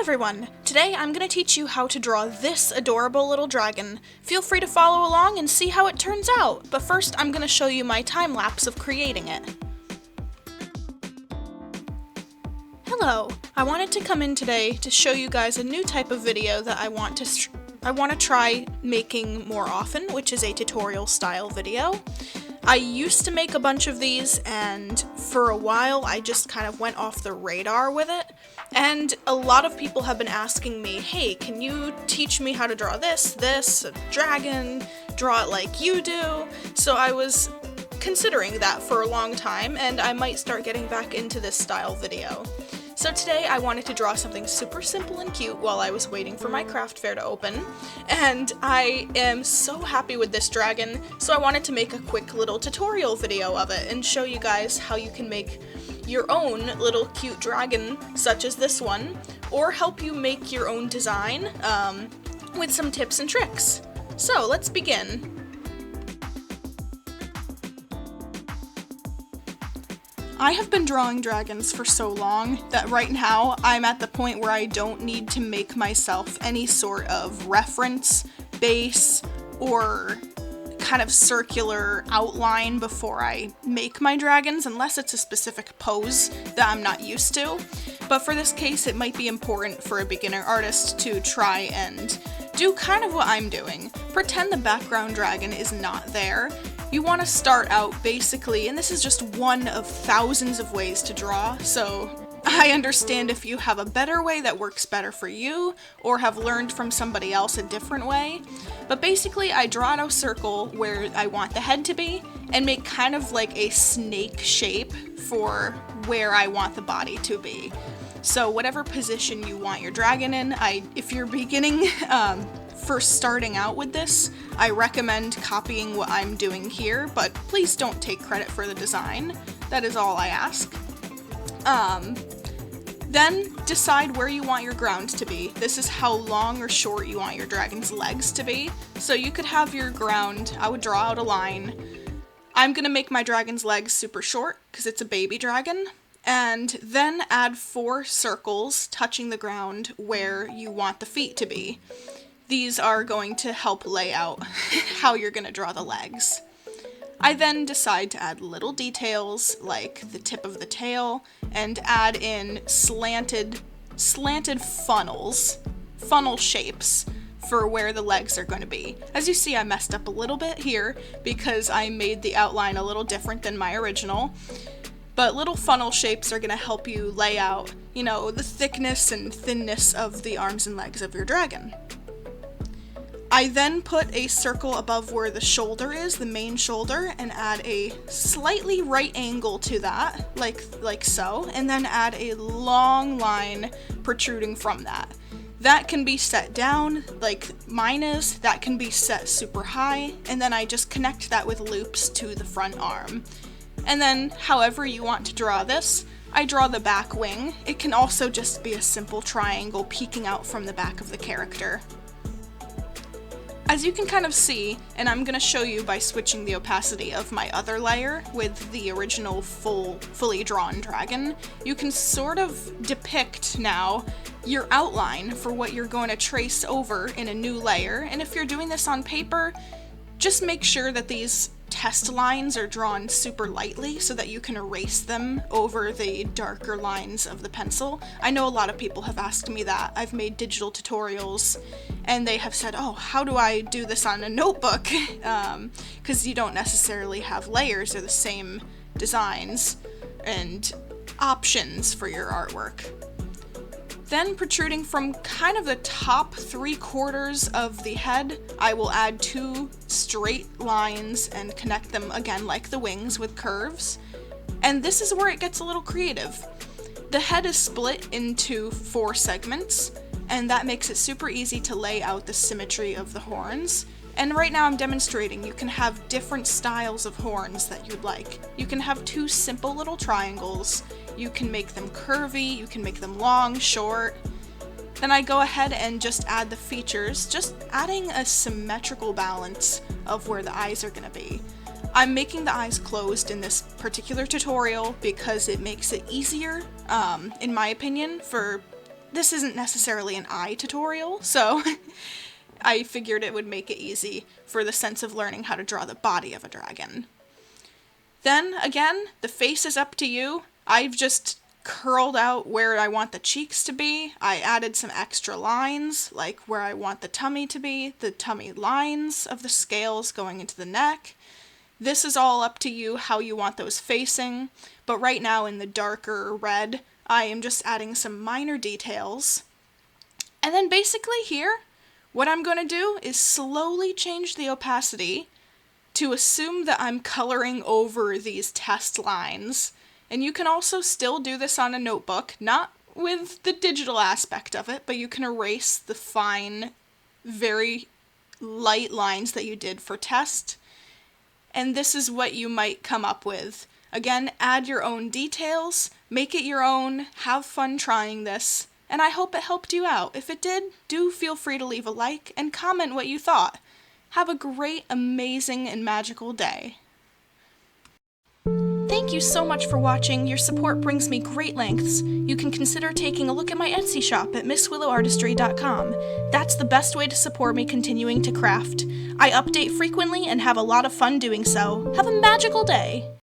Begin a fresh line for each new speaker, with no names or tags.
everyone! Today I'm going to teach you how to draw this adorable little dragon. Feel free to follow along and see how it turns out, but first I'm going to show you my time lapse of creating it. Hello! I wanted to come in today to show you guys a new type of video that I want to try making more often, which is a tutorial style video. I used to make a bunch of these, and for a while I just kind of went off the radar with it, and a lot of people have been asking me, hey, can you teach me how to draw this, a dragon, draw it like you do? So I was considering that for a long time, and I might start getting back into this style video. So today I wanted to draw something super simple and cute while I was waiting for my craft fair to open, and I am so happy with this dragon, so I wanted to make a quick little tutorial video of it and show you guys how you can make your own little cute dragon such as this one, or help you make your own design with some tips and tricks. So let's begin. I have been drawing dragons for so long that right now I'm at the point where I don't need to make myself any sort of reference, base, or kind of circular outline before I make my dragons, unless it's a specific pose that I'm not used to. But for this case, it might be important for a beginner artist to try and do kind of what I'm doing. Pretend the background dragon is not there. You want to start out basically, and this is just one of thousands of ways to draw, so I understand if you have a better way that works better for you, or have learned from somebody else a different way. But basically, I draw out a circle where I want the head to be, and make kind of like a snake shape for where I want the body to be. So whatever position you want your dragon in, if you're beginning, first starting out with this, I recommend copying what I'm doing here, but please don't take credit for the design. That is all I ask. Then decide where you want your ground to be. This is how long or short you want your dragon's legs to be. So you could have your ground, I would draw out a line. I'm gonna make my dragon's legs super short because it's a baby dragon. And then add 4 circles touching the ground where you want the feet to be. These are going to help lay out how you're going to draw the legs. I then decide to add little details like the tip of the tail and add in slanted funnels, funnel shapes for where the legs are going to be. As you see, I messed up a little bit here because I made the outline a little different than my original. But little funnel shapes are going to help you lay out, the thickness and thinness of the arms and legs of your dragon. I then put a circle above where the shoulder is, the main shoulder, and add a slightly right angle to that, like so, and then add a long line protruding from that. That can be set down, like mine is, that can be set super high, and then I just connect that with loops to the front arm. And then, however you want to draw this, I draw the back wing. It can also just be a simple triangle peeking out from the back of the character. As you can kind of see, and I'm going to show you by switching the opacity of my other layer with the original fully drawn dragon, you can sort of depict now your outline for what you're going to trace over in a new layer. And if you're doing this on paper, just make sure that these test lines are drawn super lightly so that you can erase them over the darker lines of the pencil. I know a lot of people have asked me that. I've made digital tutorials and they have said, oh, how do I do this on a notebook? Because you don't necessarily have layers or the same designs and options for your artwork. Then, protruding from kind of the top 3/4 of the head, I will add 2 straight lines and connect them again like the wings with curves. And this is where it gets a little creative. The head is split into 4 segments, and that makes it super easy to lay out the symmetry of the horns. And right now I'm demonstrating you can have different styles of horns that you'd like. You can have 2 simple little triangles, you can make them curvy, you can make them long, short. Then I go ahead and just add the features, just adding a symmetrical balance of where the eyes are going to be. I'm making the eyes closed in this particular tutorial because it makes it easier, in my opinion, for this isn't necessarily an eye tutorial, so I figured it would make it easy for the sense of learning how to draw the body of a dragon. Then, again, the face is up to you. I've just curled out where I want the cheeks to be. I added some extra lines, like where I want the tummy to be, the tummy lines of the scales going into the neck. This is all up to you how you want those facing, but right now in the darker red, I am just adding some minor details. And then basically here, what I'm going to do is slowly change the opacity to assume that I'm coloring over these test lines. And you can also still do this on a notebook, not with the digital aspect of it, but you can erase the fine, very light lines that you did for test. And this is what you might come up with. Again, add your own details, make it your own, have fun trying this, and I hope it helped you out. If it did, do feel free to leave a like and comment what you thought. Have a great, amazing, and magical day. Thank you so much for watching. Your support brings me great lengths. You can consider taking a look at my Etsy shop at misswillowartistry.com. That's the best way to support me continuing to craft. I update frequently and have a lot of fun doing so. Have a magical day!